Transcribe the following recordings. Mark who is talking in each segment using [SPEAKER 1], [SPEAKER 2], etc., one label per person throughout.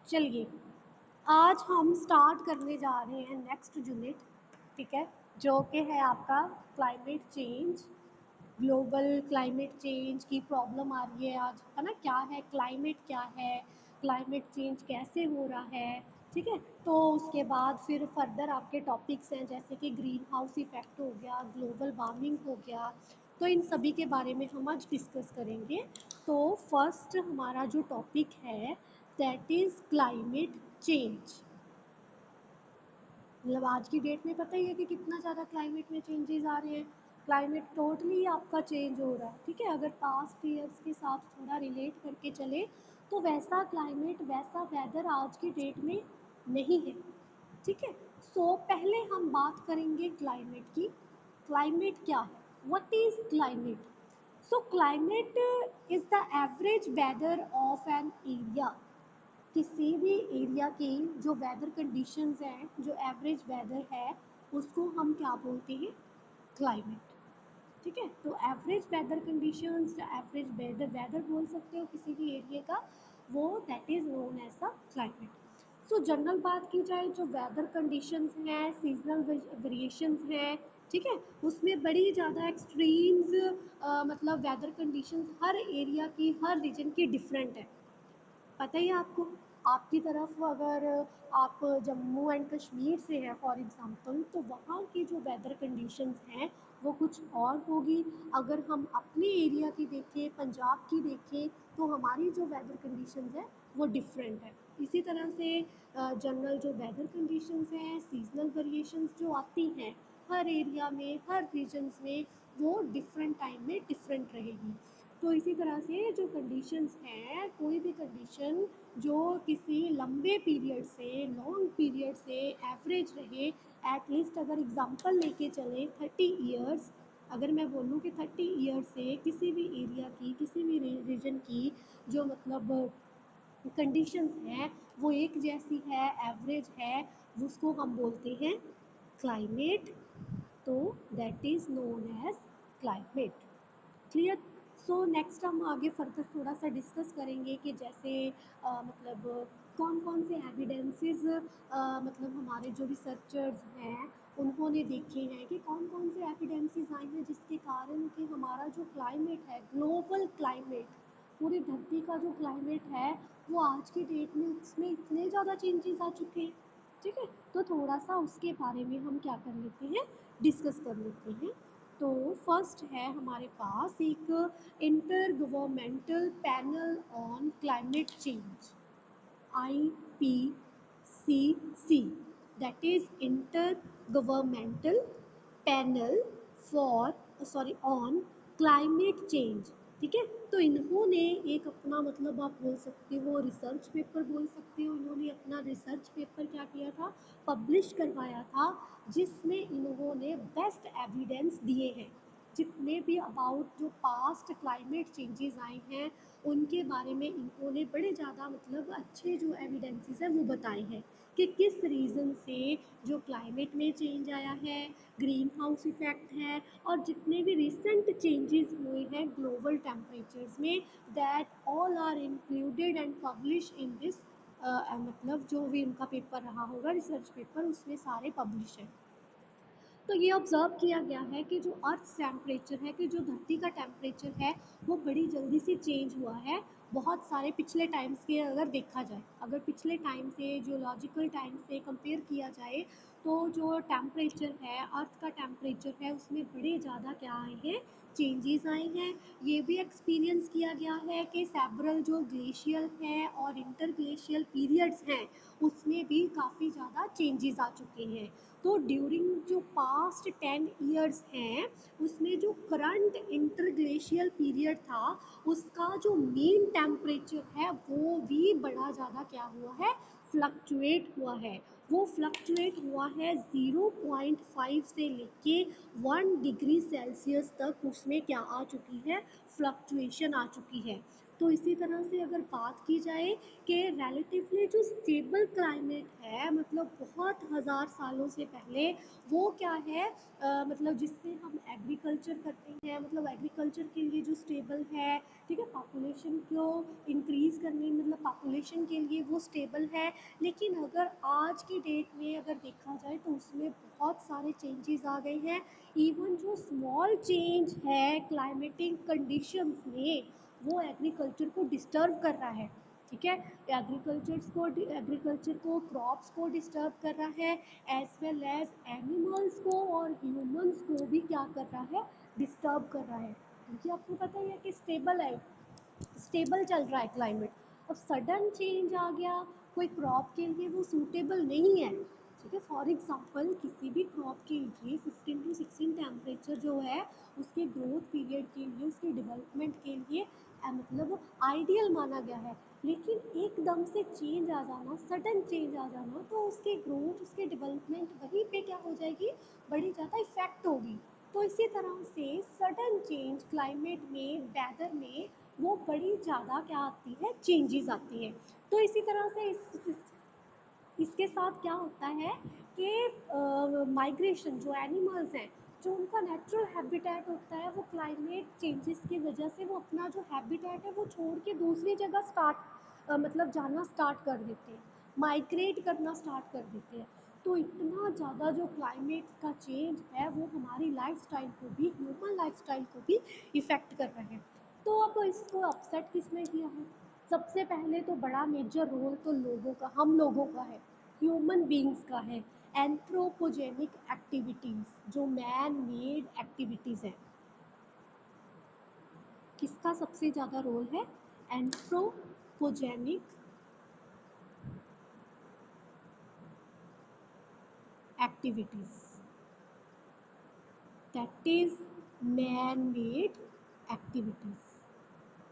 [SPEAKER 1] चलिए, आज हम स्टार्ट करने जा रहे हैं नेक्स्ट यूनिट, ठीक है, जो कि है आपका climate change. Global climate change की प्रॉब्लम आ रही है आज, है ना। क्या है क्लाइमेट, क्या है क्लाइमेट चेंज, कैसे हो रहा है, ठीक है। तो उसके बाद फिर फर्दर आपके टॉपिक्स हैं जैसे कि ग्रीन हाउस इफ़ेक्ट हो गया, ग्लोबल वार्मिंग हो गया। तो इन सभी के बारे में हम आज डिस्कस करेंगे। तो फर्स्ट हमारा जो टॉपिक है दैट इज़ क्लाइमेट चेंज। मतलब आज की डेट में पता ही है कि कितना ज़्यादा क्लाइमेट में चेंजेस आ रहे हैं। क्लाइमेट टोटली आपका चेंज हो रहा है, ठीक है। अगर पास्ट ईयर्स के साथ थोड़ा रिलेट करके चले तो वैसा क्लाइमेट, वैसा वेदर आज की डेट में नहीं है, ठीक है। सो पहले हम बात करेंगे क्लाइमेट की। क्लाइमेट क्या है, what is climate? So climate is the average weather of an area. किसी भी एरिया की जो वेदर कंडीशंस हैं, जो एवरेज वेदर है, उसको हम क्या बोलते हैं? क्लाइमेट, ठीक है। तो average weather conditions, average weather weather बोल सकते हो किसी भी एरिया का, वो that is known as the climate. So general बात की जाए, जो वेदर कंडीशंस हैं, सीजनल वेरिएशंस हैं, ठीक है, उसमें बड़ी ज़्यादा एक्सट्रीम्स मतलब वेदर कंडीशंस हर एरिया की, हर रीजन की डिफरेंट है। पता ही है आपको। आपकी तरफ अगर आप जम्मू एंड कश्मीर से हैं फॉर एग्ज़ाम्पल, तो वहाँ की जो वेदर कंडीशंस हैं वो कुछ और होगी। अगर हम अपने एरिया की देखें, पंजाब की देखें, तो हमारी जो वेदर कंडीशंस है वो डिफरेंट है। इसी तरह से जनरल जो वेदर कंडीशंस हैं, सीजनल वेरिएशंस जो आती हैं हर एरिया में, हर रीजन्स में, वो डिफरेंट टाइम में डिफरेंट रहेगी। तो इसी तरह से जो कंडीशंस हैं, कोई भी कंडीशन जो किसी लंबे पीरियड से, लॉन्ग पीरियड से एवरेज रहे, एटलीस्ट अगर एग्जांपल लेके चलें 30 इयर्स, अगर मैं बोलूँ कि 30 ईयर्स से किसी भी एरिया की, किसी भी रीजन की जो मतलब कंडीशंस हैं वो एक जैसी है, एवरेज है, उसको हम बोलते हैं क्लाइमेट। तो that is known as climate. Clear. So next हम आगे फर्दर थोड़ा सा डिस्कस करेंगे कि जैसे मतलब कौन कौन से एविडेंसेस मतलब हमारे जो रिसर्चर्स हैं उन्होंने देखे हैं कि कौन कौन से एविडेंसेस आए हैं जिसके कारण कि हमारा जो क्लाइमेट है, ग्लोबल क्लाइमेट, पूरी धरती का जो क्लाइमेट है, वो आज की डेट में उसमें इतने ज़्यादा चेंजेस आ चुके हैं, ठीक है। तो थोड़ा सा उसके बारे में हम क्या कर लेते हैं, डिस्कस कर लेते हैं। तो फर्स्ट है हमारे पास एक inter governmental panel on climate change, IPCC, that is inter governmental panel for sorry on climate change, ठीक है। तो इन्होंने एक अपना मतलब आप बोल सकते हो रिसर्च पेपर बोल सकते हो, इन्होंने अपना रिसर्च पेपर क्या किया था, पब्लिश करवाया था, जिसमें इन्होंने बेस्ट एविडेंस दिए हैं जितने भी अबाउट जो पास्ट क्लाइमेट चेंजेस आए हैं उनके बारे में इन्होंने बड़े ज़्यादा मतलब अच्छे जो एविडेंसेस हैं वो बताए हैं कि किस रीज़न से जो क्लाइमेट में चेंज आया है, ग्रीन हाउस इफ़ेक्ट है, और जितने भी रिसेंट चेंजेस हुए हैं ग्लोबल टेम्परेचर्स में, that all are included and publish in this मतलब जो भी उनका पेपर रहा होगा रिसर्च पेपर, उसमें सारे पब्लिश हैं। तो ये ऑब्ज़र्व किया गया है कि जो अर्थ टेम्परेचर है, कि जो धरती का टेम्परेचर है वो बड़ी जल्दी से चेंज हुआ है। बहुत सारे पिछले टाइम्स के अगर देखा जाए, अगर पिछले टाइम से जियोलॉजिकल टाइम से कंपेयर किया जाए, तो जो टेम्परेचर है, अर्थ का टेम्परेचर है, उसमें बड़े ज़्यादा क्या आए हैं, चेंजेस आए हैं। ये भी एक्सपीरियंस किया गया है कि सेवरल जो ग्लेशियल हैं और इंटर ग्लेशियल पीरियड्स हैं उसमें भी काफ़ी ज़्यादा चेंजेस आ चुके हैं। तो ड्यूरिंग जो पास्ट 10 ईयर्स हैं उसमें जो करंट इंटरग्लेशियल पीरियड था उसका जो मीन टेम्परेचर है वो भी बड़ा ज़्यादा क्या हुआ है, फ्लक्चुएट हुआ है। वो फ्लक्चुएट हुआ है 0.5 से लेके 1 डिग्री सेल्सियस तक, उसमें क्या आ चुकी है, फ्लक्चुएशन आ चुकी है। तो इसी तरह से अगर बात की जाए कि रिलेटिवली जो स्टेबल क्लाइमेट है, मतलब बहुत हज़ार सालों से पहले, वो क्या है, मतलब जिससे हम एग्रीकल्चर करते हैं, मतलब एग्रीकल्चर के लिए जो स्टेबल है, ठीक है, पॉपुलेशन को इंक्रीज़ करने, मतलब पॉपुलेशन के लिए वो स्टेबल है। लेकिन अगर आज की डेट में अगर देखा जाए तो उसमें बहुत सारे चेंजेस आ गए हैं। इवन जो स्मॉल चेंज है क्लाइमेटिक कंडीशंस में, वो एग्रीकल्चर को डिस्टर्ब कर रहा है, ठीक है, एग्रीकल्चर को क्रॉप्स को डिस्टर्ब कर रहा है, एज वेल एज एनिमल्स को और ह्यूमंस को भी क्या कर रहा है, डिस्टर्ब कर रहा है, क्योंकि आपको पता ही है कि स्टेबल चल रहा है क्लाइमेट। अब सडन चेंज आ गया कोई क्रॉप के लिए, वो सूटेबल नहीं है, ठीक है। फॉर एग्जांपल किसी भी क्रॉप के लिए 15 to 16 टेम्परेचर जो है उसके ग्रोथ पीरियड के लिए, उसके डेवलपमेंट के लिए मतलब आइडियल माना गया है। लेकिन एकदम से चेंज आ जाना, सडन चेंज आ जाना, तो उसकी ग्रोथ, उसके डेवलपमेंट वहीं पे क्या हो जाएगी, बड़ी ज़्यादा इफ़ेक्ट होगी। तो इसी तरह से सडन चेंज क्लाइमेट में, वेदर में, वो बड़ी ज़्यादा क्या आती है, चेंजेस आती हैं। तो इसी तरह से इसके साथ क्या होता है कि माइग्रेशन, जो एनिमल्स हैं, जो उनका नेचुरल हैबिटेट होता है, वो क्लाइमेट चेंजेस की वजह से वो अपना जो हैबिटेट है वो छोड़ के दूसरी जगह मतलब जाना स्टार्ट कर देते हैं, माइग्रेट करना स्टार्ट कर देते हैं। तो इतना ज़्यादा जो क्लाइमेट का चेंज है वो हमारी लाइफस्टाइल को भी, ह्यूमन लाइफस्टाइल को भी इफ़ेक्ट कर रहा है। तो अब इसको अपसेट किसने किया है? सबसे पहले तो बड़ा मेजर रोल तो लोगों का, हम लोगों का है, ह्यूमन बींग्स का है। एंथ्रोपोजेनिक एक्टिविटीज़, जो मैन मेड एक्टिविटीज़ हैं, किसका सबसे ज़्यादा रोल है? Anthropogenic activities, that is man made activities.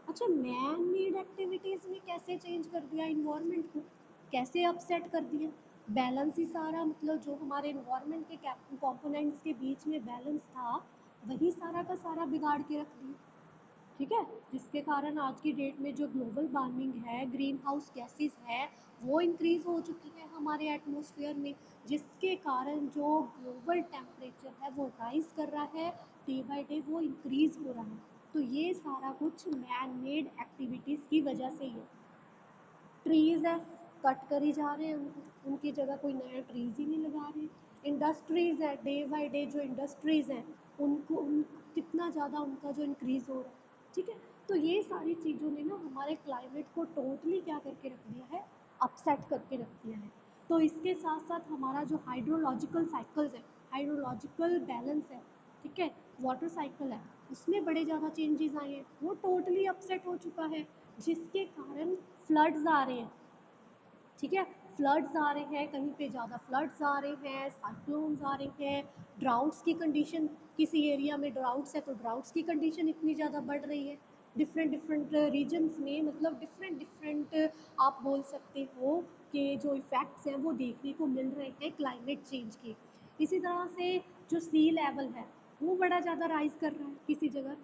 [SPEAKER 1] अच्छा, मैन मेड एक्टिविटीज़ में कैसे चेंज कर दिया इन्वायरमेंट को, कैसे अपसेट कर दिया? बैलेंस ही सारा, मतलब जो हमारे इन्वायरमेंट के कंपोनेंट्स के बीच में बैलेंस था, वही सारा का सारा बिगाड़ के रख दिया, ठीक है। जिसके कारण आज की डेट में जो ग्लोबल वार्मिंग है, ग्रीन हाउस गैसेस है, वो इंक्रीज़ हो चुकी है हमारे एटमॉस्फेयर में, जिसके कारण जो ग्लोबल टेम्परेचर है वो राइज़ कर रहा है, डे बाय डे वो इंक्रीज़ हो रहा है। तो ये सारा कुछ मैन मेड एक्टिविटीज़ की वजह से ही है। ट्रीज़ है, कट करी जा रहे हैं उनको, उनकी जगह कोई नया ट्रीज़ ही नहीं लगा रहे। इंडस्ट्रीज़ है, डे बाय डे जो इंडस्ट्रीज़ हैं उनको कितना ज़्यादा उनका जो इंक्रीज़ हो रहा है, ठीक है। तो ये सारी चीज़ों ने ना हमारे क्लाइमेट को टोटली क्या करके रख दिया है, अपसेट करके रख दिया है। तो इसके साथ साथ हमारा जो हाइड्रोलॉजिकल साइकिल्स है, हाइड्रोलॉजिकल बैलेंस है, ठीक है, वाटर साइकिल है, उसमें बड़े ज़्यादा चेंजेस आए हैं, वो टोटली अपसेट हो चुका है, जिसके कारण फ्लड्स आ रहे हैं, ठीक है। फ्लड्स आ रहे हैं, कहीं पे ज़्यादा फ्लड्स आ रहे हैं, साइक्लोन्स आ रहे हैं, ड्राउट्स की कंडीशन, किसी एरिया में ड्राउट्स है तो ड्राउट्स की कंडीशन इतनी ज़्यादा बढ़ रही है, डिफरेंट डिफरेंट रीजन्स में, मतलब डिफरेंट डिफरेंट आप बोल सकते हो कि जो इफ़ेक्ट्स हैं वो देखने को मिल रहे हैं क्लाइमेट चेंज के। इसी तरह से जो सी लेवल है वो बड़ा ज़्यादा राइज़ कर रहा है किसी जगह,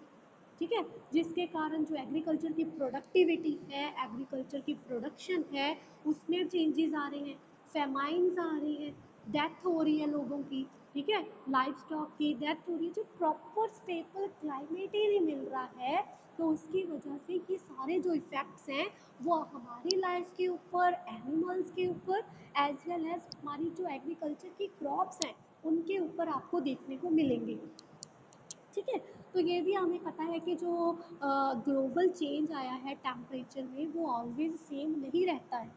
[SPEAKER 1] ठीक है, जिसके कारण जो एग्रीकल्चर की प्रोडक्टिविटी है, एग्रीकल्चर की प्रोडक्शन है, उसमें चेंजेस आ रहे हैं, फेमाइन्स आ रही हैं, डेथ हो रही है लोगों की, ठीक है, लाइफ स्टॉक की डेथ हो रही है, जो प्रॉपर स्टेबल क्लाइमेट ही नहीं मिल रहा है। तो उसकी वजह से ये सारे जो इफ़ेक्ट्स हैं वो हमारी लाइफ के ऊपर, एनिमल्स के ऊपर, एज वेल एज हमारी जो एग्रीकल्चर की क्रॉप्स हैं उनके ऊपर आपको देखने को मिलेंगे, ठीक है। तो ये भी हमें पता है कि जो ग्लोबल चेंज आया है टेम्परेचर में, वो ऑलवेज सेम नहीं रहता है,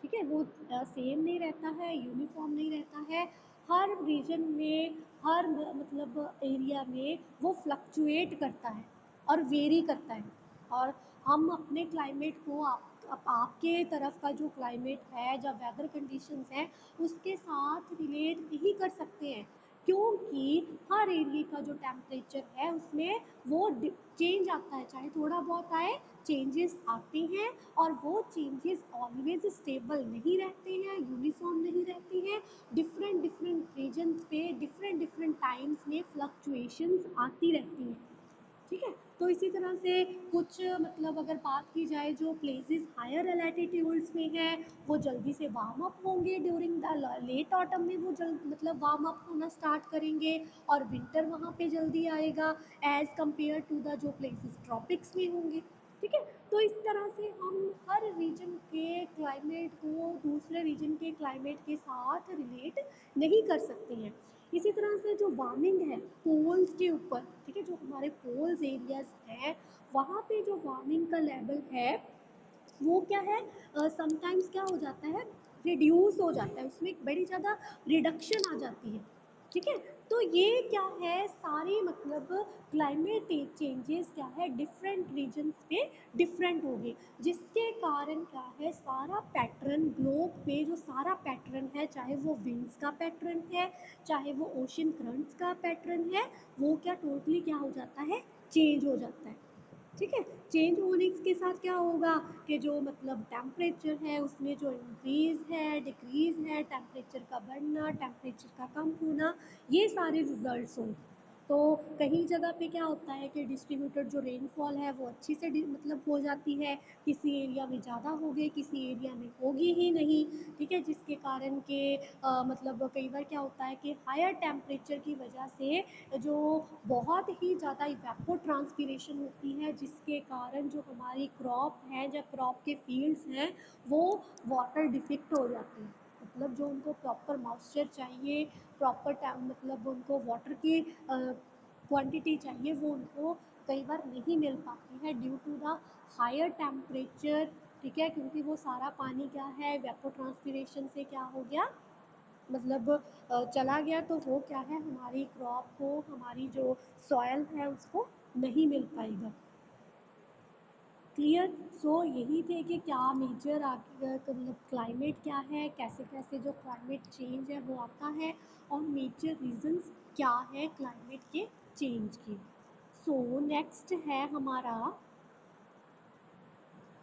[SPEAKER 1] ठीक है, वो सेम नहीं रहता है, यूनिफॉर्म नहीं रहता है। हर रीजन में, हर मतलब एरिया में वो फ्लक्चुएट करता है और वेरी करता है। और हम अपने क्लाइमेट को, आपके तरफ का जो क्लाइमेट है, जब वेदर कंडीशंस हैं, उसके साथ रिलेट नहीं कर सकते हैं, क्योंकि हर एरिया का जो टेम्परेचर है उसमें वो चेंज आता है, चाहे थोड़ा बहुत आए, चेंजेस आते हैं। और वो चेंजेस ऑलवेज स्टेबल नहीं रहते हैं, यूनिफॉर्म नहीं रहते हैं, डिफरेंट डिफरेंट रीजन्स पे डिफरेंट डिफरेंट टाइम्स में फ्लक्चुएशंस आती रहती हैं, ठीक है। तो इसी तरह से कुछ मतलब अगर बात की जाए जो प्लेसेस हायर एल्टीट्यूड्स में है वो जल्दी से वार्म अप होंगे, ड्यूरिंग द लेट ऑटम में वो जल्द मतलब वार्म अप होना स्टार्ट करेंगे और विंटर वहाँ पे जल्दी आएगा एज़ कम्पेयर टू द जो प्लेसेस ट्रॉपिक्स में होंगे। ठीक है, तो इस तरह से हम हर रीजन के क्लाइमेट को दूसरे रीजन के क्लाइमेट के साथ रिलेट नहीं कर सकते हैं। इसी तरह से जो वार्मिंग है पोल्स के ऊपर, ठीक है, जो हमारे पोल्स एरियाज हैं वहाँ पे जो वार्मिंग का लेवल है वो क्या है, समटाइम्स क्या हो जाता है, रिड्यूस हो जाता है, उसमें एक बड़ी ज़्यादा रिडक्शन आ जाती है। ठीक है, तो ये क्या है सारी मतलब क्लाइमेट चेंजेस क्या है डिफरेंट रीजन्स पे डिफरेंट होगी, जिसके कारण क्या है सारा पैटर्न ग्लोब पे जो सारा पैटर्न है, चाहे वो विंड्स का पैटर्न है, चाहे वो ओशन करंट्स का पैटर्न है, वो क्या टोटली क्या हो जाता है, चेंज हो जाता है। ठीक है, चेंज होने के साथ क्या होगा कि जो मतलब टेम्परेचर है उसमें जो इंक्रीज़ है डिक्रीज़ है, टेम्परेचर का बढ़ना टेम्परेचर का कम होना, ये सारे रिजल्ट्स होंगे। तो कहीं जगह पे क्या होता है कि डिस्ट्रीब्यूटेड जो रेनफॉल है वो अच्छी से मतलब हो जाती है, किसी एरिया में ज़्यादा होगी किसी एरिया में होगी ही नहीं। ठीक है, जिसके कारण के मतलब कई बार क्या होता है कि हायर टेम्परेचर की वजह से जो बहुत ही ज़्यादा इवेपो ट्रांसपीरेशन होती है, जिसके कारण जो हमारी क्रॉप है या क्रॉप के फील्ड्स हैं वो वाटर डिफिक्ट हो जाते हैं, मतलब जो उनको प्रॉपर मॉइस्चर चाहिए, प्रॉपर मतलब उनको वाटर की क्वांटिटी चाहिए वो उनको कई बार नहीं मिल पाती है due to the higher temperature. ठीक है, क्योंकि वो सारा पानी क्या है वेपो ट्रांसपीरेशन से क्या हो गया, मतलब चला गया, तो वो क्या है हमारी क्रॉप को हमारी जो सॉयल है उसको नहीं मिल पाएगा। क्लियर, सो यही थे कि क्या मेजर मतलब क्लाइमेट क्या है, कैसे कैसे जो क्लाइमेट चेंज है वो आता है और मेजर रीजंस क्या है क्लाइमेट के चेंज के। सो नेक्स्ट है हमारा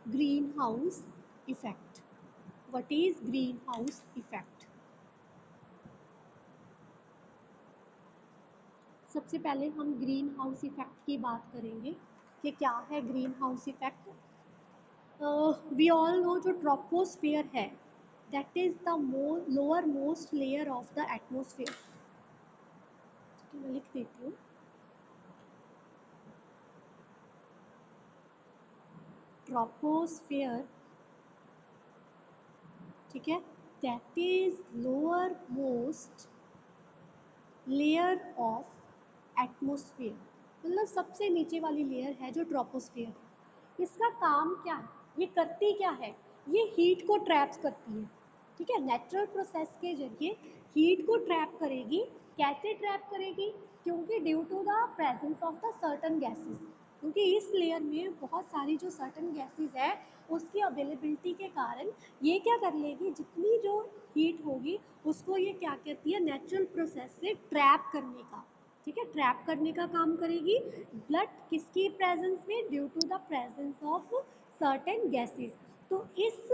[SPEAKER 1] green house effect. What is green house effect? सबसे पहले हम ग्रीन हाउस इफेक्ट की बात करेंगे कि क्या है greenhouse effect. We all know जो ट्रोपोस्फियर है that is the lowermost layer of the atmosphere. मैं लिख देती हूँ, ट्रोपोस्फियर, ठीक है, that is lowermost layer of atmosphere, मतलब सबसे नीचे वाली लेयर है जो ट्रोपोस्फियर है। इसका काम क्या है, ये करती क्या है, ये हीट को ट्रैप करती है। ठीक है, नेचुरल प्रोसेस के जरिए हीट को ट्रैप करेगी। कैसे ट्रैप करेगी, क्योंकि due to the presence of the certain gases, क्योंकि इस लेयर में बहुत सारी जो सर्टन गैसेस है उसकी अवेलेबिलिटी के कारण ये क्या कर लेगी, जितनी जो हीट होगी उसको ये क्या कहती है नेचुरल प्रोसेस से ट्रैप करने का। ठीक है, ट्रैप करने का काम करेगी, बट किसकी प्रेजेंस में, due to the presence of certain gases. तो इस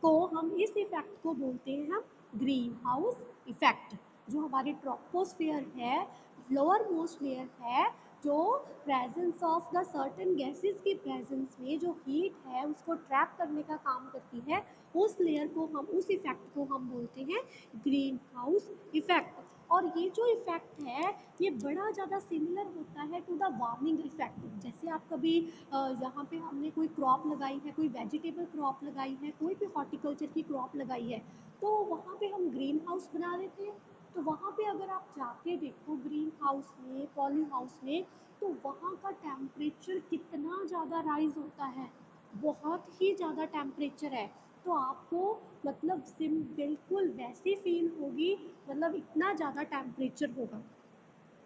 [SPEAKER 1] को हम इस इफेक्ट को बोलते हैं हम ग्रीन हाउस इफेक्ट। जो हमारी ट्रोपोस्फियर है, लोअर मोस्ट लेयर है, जो presence of the certain gases की प्रेजेंस में जो हीट है उसको ट्रैप करने का काम करती है, उस लेयर को हम उस इफेक्ट को हम बोलते हैं ग्रीन हाउस इफेक्ट। और ये जो इफेक्ट है ये बड़ा ज़्यादा सिमिलर होता है टू द वार्मिंग इफेक्ट। जैसे आप कभी यहाँ पे हमने कोई क्रॉप लगाई है, कोई वेजिटेबल क्रॉप लगाई है, कोई भी हॉर्टिकल्चर की क्रॉप लगाई है, तो वहाँ पे हम ग्रीन हाउस बना देते हैं। तो वहाँ पे अगर आप जाके देखो ग्रीन हाउस में, पॉली हाउस में, तो वहाँ का टेम्परेचर कितना ज़्यादा राइज होता है, बहुत ही ज़्यादा टेम्परेचर है। तो आपको मतलब सिम बिल्कुल वैसी फील होगी, मतलब इतना ज़्यादा टेम्परेचर होगा।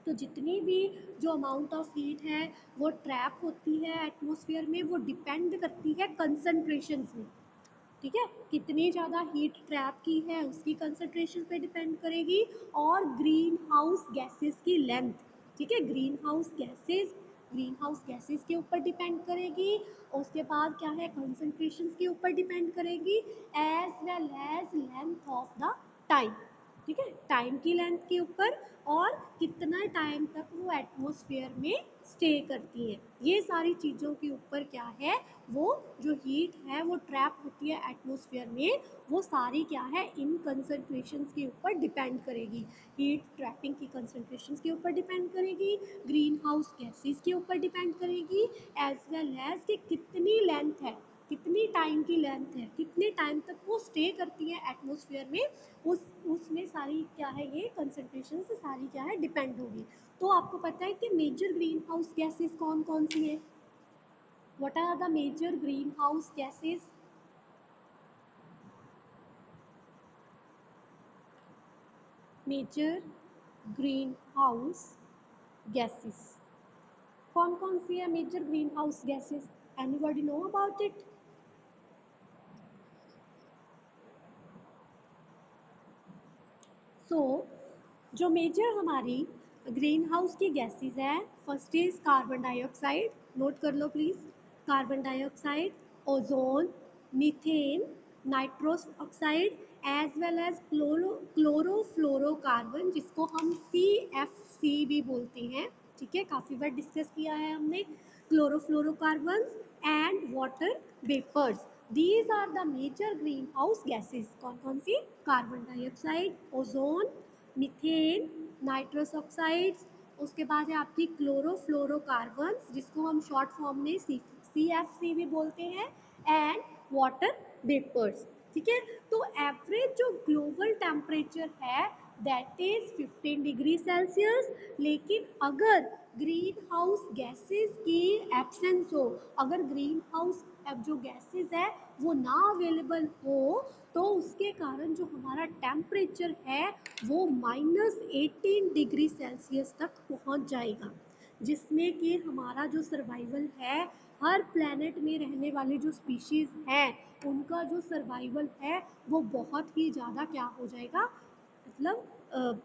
[SPEAKER 1] तो जितनी भी जो अमाउंट ऑफ हीट है वो ट्रैप होती है एटमॉस्फेयर में, वो डिपेंड करती है कंसंट्रेशंस में। ठीक है, कितनी ज़्यादा हीट ट्रैप की है उसकी कंसंट्रेशन पे डिपेंड करेगी, और ग्रीन हाउस गैसेस की लेंथ। ठीक है, ग्रीन हाउस गैसेस के ऊपर डिपेंड करेगी, और उसके बाद क्या है कंसंट्रेशन के ऊपर डिपेंड करेगी, as well as length of the time. ठीक है, टाइम की लेंथ के ऊपर, और कितना टाइम तक वो एटमॉस्फेयर में स्टे करती हैं। ये सारी चीज़ों के ऊपर क्या है, वो जो हीट है वो ट्रैप होती है एटमॉस्फेयर में, वो सारी क्या है इन कंसंट्रेशंस के ऊपर डिपेंड करेगी। हीट ट्रैपिंग की कंसंट्रेशंस के ऊपर डिपेंड करेगी, ग्रीन हाउस गैसेस के ऊपर डिपेंड करेगी, एज वेल एज कि कितनी लेंथ है, कितनी टाइम की लेंथ है, कितने टाइम तक वो स्टे करती है एटमॉस्फेयर में, उसमें सारी क्या है ये कंसंट्रेशन से सारी क्या है डिपेंड होगी। तो आपको पता है कि मेजर ग्रीन हाउस गैसेस कौन कौन सी है? What are the major greenhouse gases? Major greenhouse gases कौन कौन सी है major greenhouse gases? Anybody know about it? So जो मेजर हमारी ग्रीन हाउस की गैसेस हैं, first is carbon dioxide, note कर लो please, carbon dioxide, ozone, methane, nitrous oxide, as well as chlorofluorocarbon जिसको हम CFC भी बोलते हैं, ठीक है, काफ़ी बार डिस्कस किया है हमने, chlorofluorocarbon and water vapours. These are the major greenhouse gases. कौन कौन सी? Carbon dioxide, ozone, methane, nitrous oxides, उसके बाद है आपकी क्लोरोफ्लोरोकार्बन जिसको हम शॉर्ट फॉर्म में CFC भी बोलते हैं, एंड वाटर वेपर्स, ठीक है। तो एवरेज जो ग्लोबल टेम्परेचर है दैट इज 15 डिग्री सेल्सियस, लेकिन अगर ग्रीन हाउस गैसेस की एब्सेंस हो, अगर ग्रीन हाउस जो गैसेस है वो ना अवेलेबल हो, तो उसके कारण जो हमारा टेम्परेचर है वो -18 डिग्री सेल्सियस तक पहुंच जाएगा, जिसमें कि हमारा जो सर्वाइवल है, हर प्लैनेट में रहने वाले जो स्पीशीज़ हैं उनका जो सर्वाइवल है वो बहुत ही ज़्यादा क्या हो जाएगा, मतलब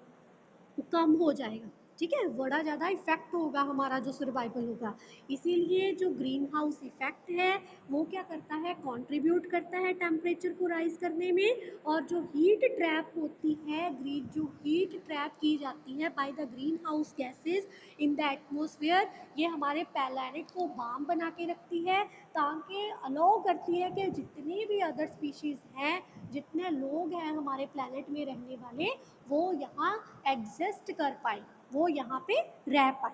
[SPEAKER 1] कम हो जाएगा, ठीक है, बड़ा ज़्यादा इफेक्ट होगा हमारा जो सर्वाइवल होगा। इसीलिए जो ग्रीन हाउस इफेक्ट है वो क्या करता है, कंट्रीब्यूट करता है टेम्परेचर को राइज करने में, और जो हीट ट्रैप होती है, ग्रीन जो हीट ट्रैप की जाती है by the green house gases in the atmosphere, ये हमारे प्लैनेट को वार्म बना के रखती है, ताकि अलाउ करती है कि जितनी भी अदर स्पीशीज़ हैं, जितने लोग हैं हमारे प्लैनेट में रहने वाले, वो यहाँ एग्जिस्ट कर पाए, वो यहाँ पे रह पाए,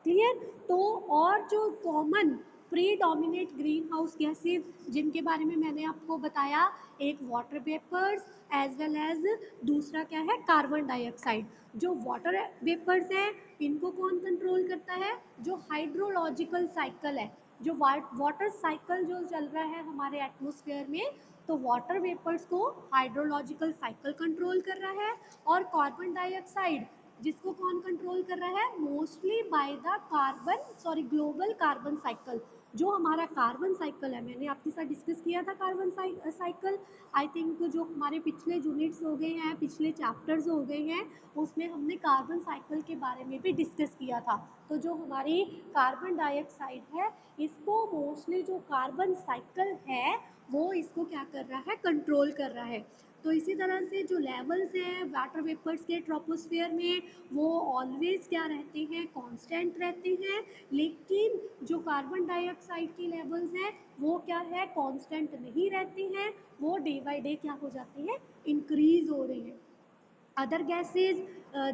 [SPEAKER 1] क्लियर। तो और जो common predominate greenhouse gases जिनके बारे में मैंने आपको बताया, एक water vapours as well as दूसरा क्या है, कार्बन डाइऑक्साइड। जो वाटर वेपर्स हैं इनको कौन कंट्रोल करता है, जो हाइड्रोलॉजिकल साइकिल है, जो वाटर साइकिल जो चल रहा है हमारे एटमॉस्फेयर में, तो वाटर वेपर्स को हाइड्रोलॉजिकल साइकिल कंट्रोल कर रहा है, और कार्बन डाइऑक्साइड जिसको कौन कंट्रोल कर रहा है, mostly by the carbon sorry global carbon cycle. जो हमारा कार्बन साइकिल है, मैंने आपके साथ डिस्कस किया था कार्बन साइकिल, आई थिंक जो हमारे पिछले यूनिट्स हो गए हैं, पिछले चैप्टर्स हो गए हैं, उसमें हमने कार्बन साइकिल के बारे में भी डिस्कस किया था। तो जो हमारी कार्बन डाइऑक्साइड है, इसको मोस्टली जो कार्बन साइकिल है वो इसको क्या कर रहा है, कंट्रोल कर रहा है। तो इसी तरह से जो लेवल्स हैं वाटर वेपर्स के ट्रोपोस्फेयर में, वो ऑलवेज क्या रहते हैं, कांस्टेंट रहते हैं, लेकिन जो कार्बन डाइऑक्साइड के लेवल्स हैं वो क्या है, कांस्टेंट नहीं रहते हैं, वो डे बाय डे क्या हो जाते हैं, इंक्रीज हो रहे हैं। अदर गैसेज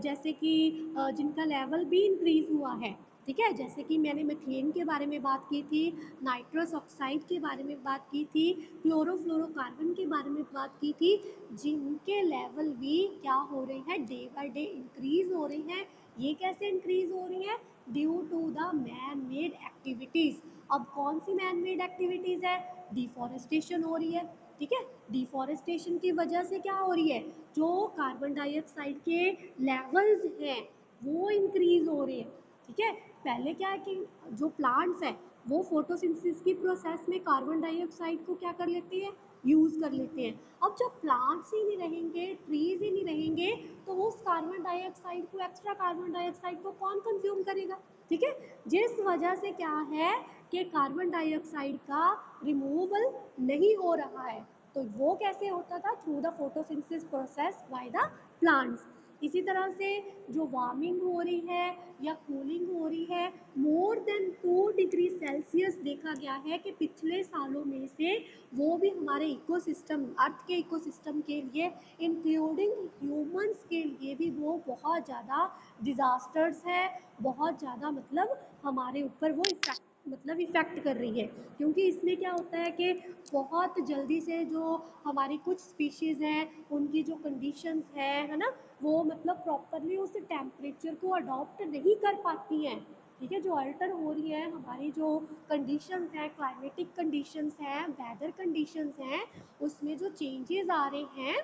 [SPEAKER 1] जैसे कि जिनका लेवल भी इंक्रीज हुआ है, ठीक है, जैसे कि मैंने मीथेन के बारे में बात की थी, नाइट्रस ऑक्साइड के बारे में बात की थी, क्लोरोफ्लोरोकार्बन के बारे में बात की थी, जिनके लेवल भी क्या हो रहे हैं, डे बाय डे इंक्रीज हो रहे हैं। ये कैसे इंक्रीज हो रही हैं, due to the man made activities. अब कौन सी मैन मेड एक्टिविटीज़ है, डिफॉरेस्टेशन हो रही है, ठीक है, डिफॉरेस्टेशन की वजह से क्या हो रही है, जो कार्बन डाइऑक्साइड के लेवल्स हैं वो इंक्रीज हो रहे हैं, ठीक है। पहले क्या है कि जो प्लांट्स हैं वो फोटोसिंथेसिस की प्रोसेस में कार्बन डाइऑक्साइड को क्या कर लेते हैं, यूज़ कर लेते हैं। अब जब प्लांट्स ही नहीं रहेंगे, ट्रीज ही नहीं रहेंगे, तो उस कार्बन डाइऑक्साइड को, एक्स्ट्रा कार्बन डाइऑक्साइड को कौन कंज्यूम करेगा, ठीक है। जिस वजह से क्या है कि कार्बन डाइऑक्साइड का रिमूवल नहीं हो रहा है। तो वो कैसे होता था, through the photosynthesis process by the plants. इसी तरह से जो वार्मिंग हो रही है या कूलिंग हो रही है, मोर देन 2 डिग्री सेल्सियस देखा गया है कि पिछले सालों में से वो भी हमारे इकोसिस्टम, अर्थ के इकोसिस्टम के लिए, इंक्लूडिंग ह्यूमंस के लिए भी वो बहुत ज़्यादा डिज़ास्टर्स है, बहुत ज़्यादा मतलब हमारे ऊपर वो इफ़ेक्ट कर रही है। क्योंकि इसमें क्या होता है कि बहुत जल्दी से जो हमारी कुछ स्पीशीज़ हैं उनकी जो कंडीशंस है ना, वो मतलब प्रॉपरली उस टेम्परेचर को अडॉप्ट नहीं कर पाती हैं। ठीक है, जो अल्टर हो रही है हमारी जो कंडीशंस हैं, क्लाइमेटिक कंडीशंस हैं, वेदर कंडीशंस हैं, उसमें जो चेंजेस आ रहे हैं,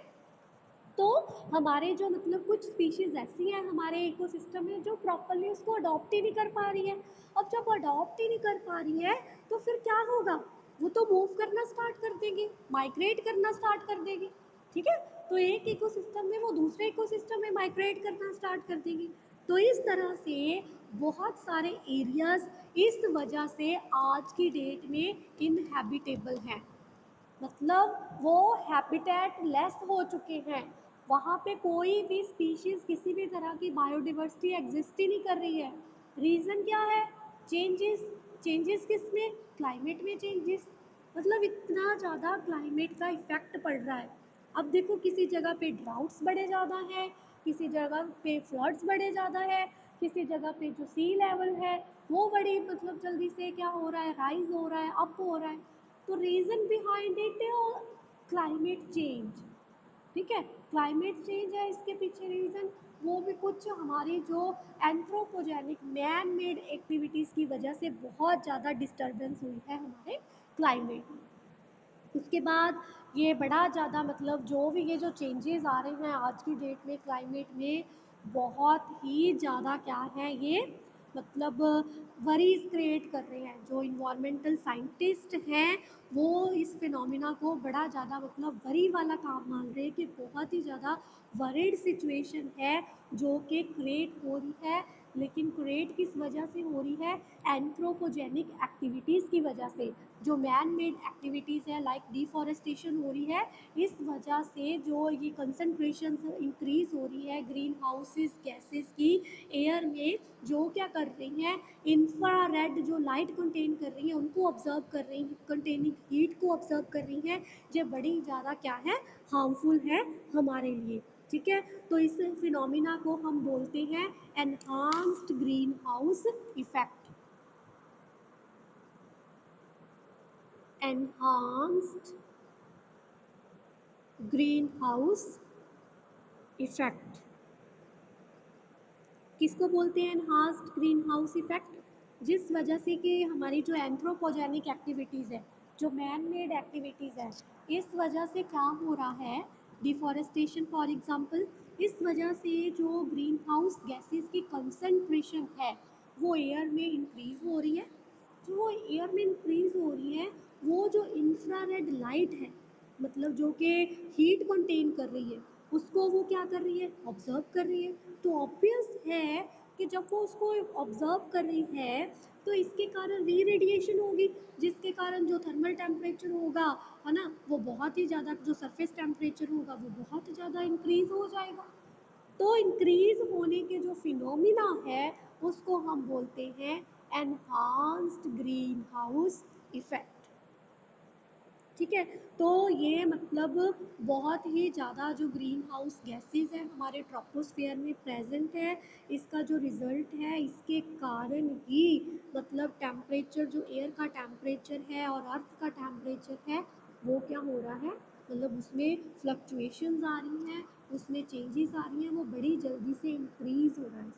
[SPEAKER 1] तो हमारे जो मतलब कुछ स्पीशीज़ ऐसी हैं हमारे इकोसिस्टम में जो प्रॉपरली उसको अडॉप्ट ही नहीं कर पा रही है। अब जब अडॉप्ट ही नहीं कर पा रही है तो फिर क्या होगा, वो तो मूव करना स्टार्ट कर देगी, माइग्रेट करना स्टार्ट कर देगी। ठीक है, तो एक इकोसिस्टम में वो दूसरे इकोसिस्टम में माइग्रेट करना स्टार्ट कर देगी। तो इस तरह से बहुत सारे एरियाज इस वजह से आज की डेट में इनहैबिटेबल हैं, मतलब वो हैबिटेट लेस हो चुके हैं। वहाँ पे कोई भी स्पीशीज़, किसी भी तरह की बायोडिवर्सिटी एग्जिस्ट ही नहीं कर रही है। रीज़न क्या है? चेंजेस। चेंजेस किस में? क्लाइमेट में चेंजेस। मतलब इतना ज़्यादा क्लाइमेट का इफ़ेक्ट पड़ रहा है। अब देखो किसी जगह पे ड्राउट्स बड़े ज़्यादा हैं, किसी जगह पे फ्लड्स बड़े ज़्यादा है, किसी जगह पे जो सी लेवल है वो बड़ी मतलब जल्दी से क्या हो रहा है, राइज हो रहा है, अप हो रहा है। तो reason behind it climate change. ठीक है, क्लाइमेट चेंज है इसके पीछे रीज़न, वो भी कुछ हमारी जो एंथ्रोपोजेनिक मैन मेड एक्टिविटीज़ की वजह से बहुत ज़्यादा डिस्टर्बेंस हुई है हमारे क्लाइमेट में। उसके बाद ये बड़ा ज़्यादा मतलब जो भी ये जो चेंजेस आ रहे हैं आज की डेट में क्लाइमेट में, बहुत ही ज़्यादा क्या है ये मतलब वरीज क्रिएट कर रहे हैं। जो इन्वायरमेंटल साइंटिस्ट हैं वो इस फिनोमिना को बड़ा ज़्यादा मतलब वरी वाला काम मान रहे हैं कि बहुत ही ज़्यादा वरीड सिचुएशन है जो कि क्रिएट हो रही है। लेकिन क्रिएट किस वजह से हो रही है? एंथ्रोपोजेनिक एक्टिविटीज़ की वजह से। जो मैन मेड एक्टिविटीज़ है लाइक डिफॉरेस्टेशन हो रही है, इस वजह से जो ये कंसंट्रेशन इंक्रीज हो रही है ग्रीन हाउसेस गैसेस की एयर में, जो क्या कर रही हैं, इंफ्रारेड जो लाइट कंटेन कर रही हैं उनको ऑब्जर्व कर रही हैं, कंटेनिंग हीट को ऑब्जर्व कर रही हैं। ये बड़ी ज़्यादा क्या है, हार्मफुल है हमारे लिए। ठीक है, तो इस फिनोमिना को हम बोलते हैं enhanced green house effect. Enhanced green house effect किसको बोलते हैं? एनहांस्ड ग्रीन हाउस इफेक्ट, जिस वजह से कि हमारी जो एंथ्रोपोजेनिक एक्टिविटीज़ है, जो मैन मेड एक्टिविटीज़ है, इस वजह से क्या हो रहा है, डिफॉरेस्टेशन फॉर एग्जांपल, इस वजह से जो ग्रीन हाउस गैसेस की कंसंट्रेशन है वो एयर में इंक्रीज हो रही है। जो वो एयर में इंक्रीज हो रही है, वो जो इंफ्रारेड लाइट है, मतलब जो कि हीट कंटेन कर रही है, उसको वो क्या कर रही है, ऑब्जर्व कर रही है। तो ऑब्वियस है कि जब वो उसको ऑब्जर्व कर रही है तो इसके कारण री रेडिएशन होगी, जिसके कारण जो थर्मल टेम्परेचर होगा, है ना, वो बहुत ही ज़्यादा, जो सरफेस टेम्परेचर होगा वो बहुत ज़्यादा इंक्रीज हो जाएगा। तो इंक्रीज होने के जो फिनोमिना है उसको हम बोलते हैं एनहांस्ड ग्रीन हाउस इफेक्ट। ठीक है, तो ये मतलब बहुत ही ज़्यादा जो ग्रीन हाउस गैसेस हैं हमारे ट्रोपोस्फेयर में प्रेजेंट है, इसका जो रिज़ल्ट है इसके कारण ही मतलब टेम्परेचर, जो एयर का टेम्परेचर है और अर्थ का टेम्परेचर है वो क्या हो रहा है, मतलब उसमें फ्लक्चुएशंस आ रही हैं, उसमें चेंजेस आ रही हैं, वो बड़ी जल्दी से इंक्रीज हो रहा है।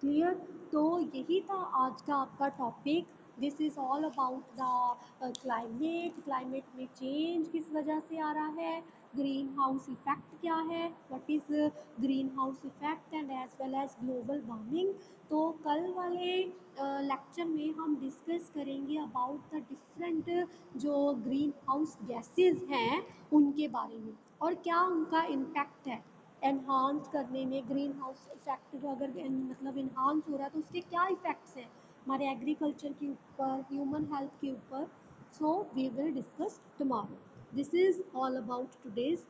[SPEAKER 1] क्लियर? तो यही था आज का आपका topic. This is all about the climate में चेंज किस वजह से आ रहा है, ग्रीन हाउस इफेक्ट क्या है, what is greenhouse effect and as well as global warming. तो कल वाले लेक्चर में हम डिस्कस करेंगे अबाउट द डिफरेंट जो ग्रीन हाउस गैसेस हैं उनके बारे में और क्या उनका इम्पैक्ट है एनहांस करने में। ग्रीन हाउस इफेक्ट अगर मतलब इन्हांस हो रहा है तो उसके क्या इफ़ेक्ट्स हैं हमारे एग्रीकल्चर के ऊपर, ह्यूमन हेल्थ के ऊपर। So we will discuss tomorrow. This is all about today's